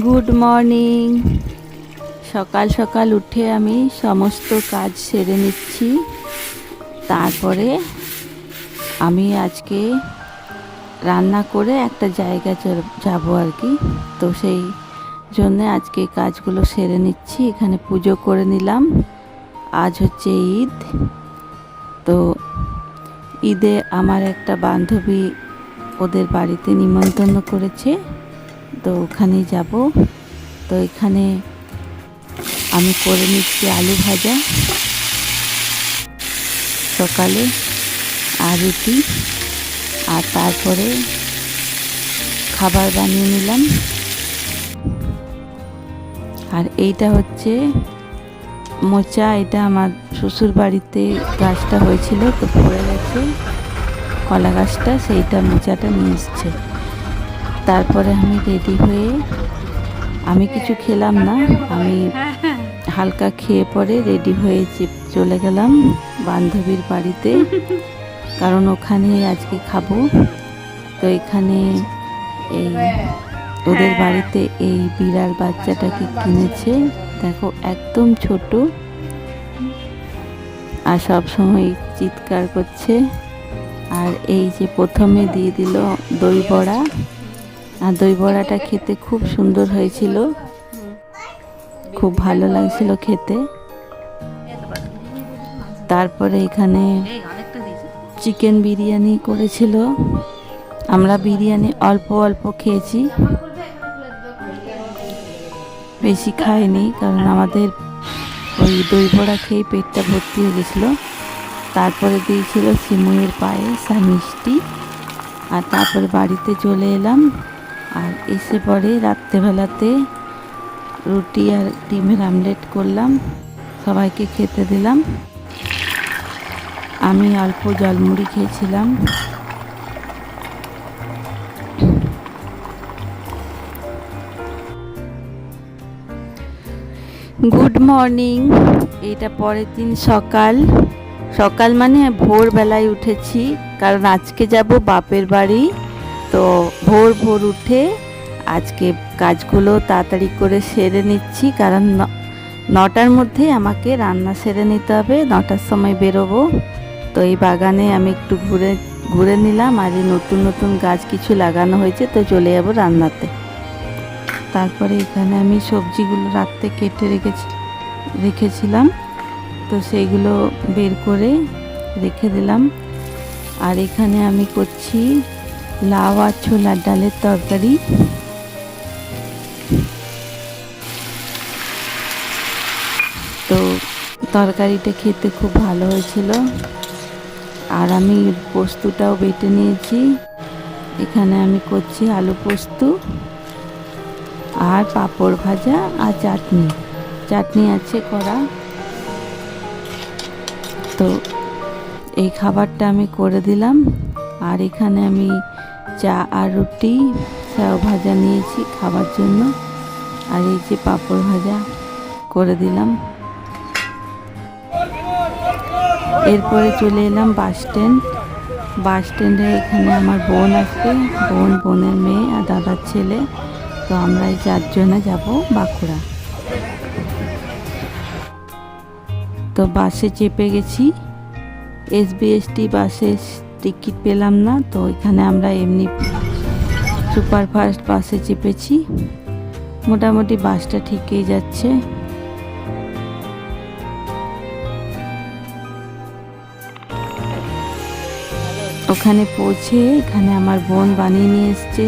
Good morning. সকাল সকাল উঠে আমি সমস্ত কাজ সেরে নিচ্ছি। তারপরে আমি আজকে রান্না করে একটা জায়গা যাব আর কি। তো সেই জন্যে আজকে কাজগুলো সেরে নিচ্ছি। এখানে পুজো করে নিলাম। আজ হচ্ছে ঈদ। তো ঈদে আমার একটা বান্ধবী ওদের বাড়িতে নিমন্ত্রণ করেছে, তো ওখানেই যাব। তো এখানে আমি করে নিচ্ছি আলু ভাজা সকালে আর রুটি, আর তারপরে খাবার বানিয়ে নিলাম। আর এইটা হচ্ছে মোচা, এটা আমার শ্বশুর বাড়িতে গাছটা হয়েছিল, তো পড়ে গেছে কলা গাছটা, সেইটা মোচাটা নিয়ে এসছে। তারপরে আমি রেডি হয়ে, আমি কিছু খেলাম না, আমি হালকা খেয়ে পরে রেডি হয়ে চলে গেলাম বান্ধবীর বাড়িতে, কারণ ওখানে আজকে খাবো। তো এখানে এই ওদের বাড়িতে এই বিড়াল বাচ্চাটাকে কিনেছে, দেখো একদম ছোট, আর সব সময় চিৎকার করছে। আর এই যে প্রথমে দিয়ে দিল দই বড়া, আর দই বড়াটা খেতে খুব সুন্দর হয়েছিল, খুব ভালো লাগছিল খেতে। তারপরে এখানে চিকেন বিরিয়ানি করেছিল। আমরা বিরিয়ানি অল্প অল্প খেয়েছি, বেশি খাইনি, কারণ আমাদের ওই দই বড়া খেয়ে পেটটা ভর্তি হয়ে গেছিলো। তারপরে দিয়েছিল সিমুইয়ের পায়েস আর মিষ্টি। আর তারপরে বাড়িতে চলে এলাম। আর এসে পরে রাত্রেবেলাতে রুটি আর ডিমের আমলেট করলাম, সবাইকে খেতে দিলাম। আমি অল্প জলমুড়ি খেয়েছিলাম। Good morning. এটা পরের দিন সকাল সকাল মানে ভোরবেলায় উঠেছি, কারণ আজকে যাব বাপের বাড়ি। তো ভোর ভোর উঠে আজকে কাজগুলো তাড়াতাড়ি করে সেরে নিচ্ছি, কারণ 9টার মধ্যে আমাকে রান্না সেরে নিতে হবে, 9টার সময় বেরোবো। তো এই বাগানে আমি একটু ঘুরে নিলাম, আর এই নতুন নতুন গাছ কিছু লাগানো হয়েছে, তো চলে যাব রান্নাতে। তারপরে এখানে আমি সবজিগুলো রাত্রে কেটে রেখেছিলাম, তো সেইগুলো বের করে রেখে দিলাম। আর এখানে আমি করছি লাউ আর ছোলার ডালের তরকারি। তো তরকারিটা খেতে খুব ভালো হয়েছিল। আর আমি পোস্তটাও বেটে নিয়েছি। এখানে আমি করছি আলু পোস্ত আর পাঁপড় ভাজা আর চাটনি আছে করা। তো এই খাবারটা আমি করে দিলাম। আর এখানে আমি চা আর রুটি সেও ভাজা নিয়েছি খাবার জন্য, আর এই যে পাঁপড় ভাজা করে দিলাম। এরপরে চলে এলাম বাস স্ট্যান্ডে। এখানে আমার বোন আসবে, বোনের মেয়ে আর দাদার ছেলে। তো আমরা এই 4 জনে যাব বাঁকুড়া। তো বাসে চেপে গেছি। এসবিএসটি বাসে টিকিট পেলাম না, তো এখানে আমরা এমনি সুপারফাস্ট বাসে চেপেছি। মোটামুটি বাসটা ঠিকই যাচ্ছে। ওখানে পৌঁছে এখানে আমার বোন বানিয়ে নিয়ে এসছে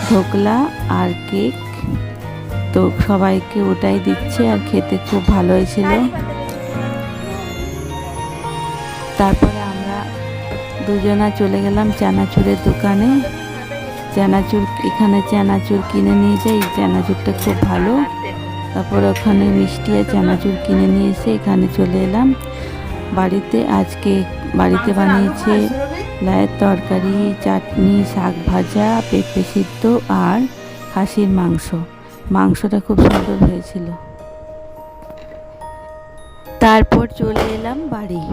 ঢোকলা আর কেক, তো সবাইকে ওটাই দিচ্ছে, আর খেতে খুব ভালো হয়েছিল। তারপরে আমরা দুজনা চলে গেলাম চানাচুরের দোকানে। এখানে চানাচুর কিনে নিয়ে যাই, চানাচুরটা খুব ভালো। তারপরে ওখানে মিষ্টি আর চানাচুর কিনে নিয়ে এসে এখানে চলে এলাম বাড়িতে। আজকে বাড়িতে বানিয়েছে লাউয়ের তরকারি, চাটনি, শাক ভাজা, পেঁপে সিদ্ধ আর খাসির মাংসটা খুব সুন্দর হয়েছিল। তারপর চলে এলাম বাড়ি।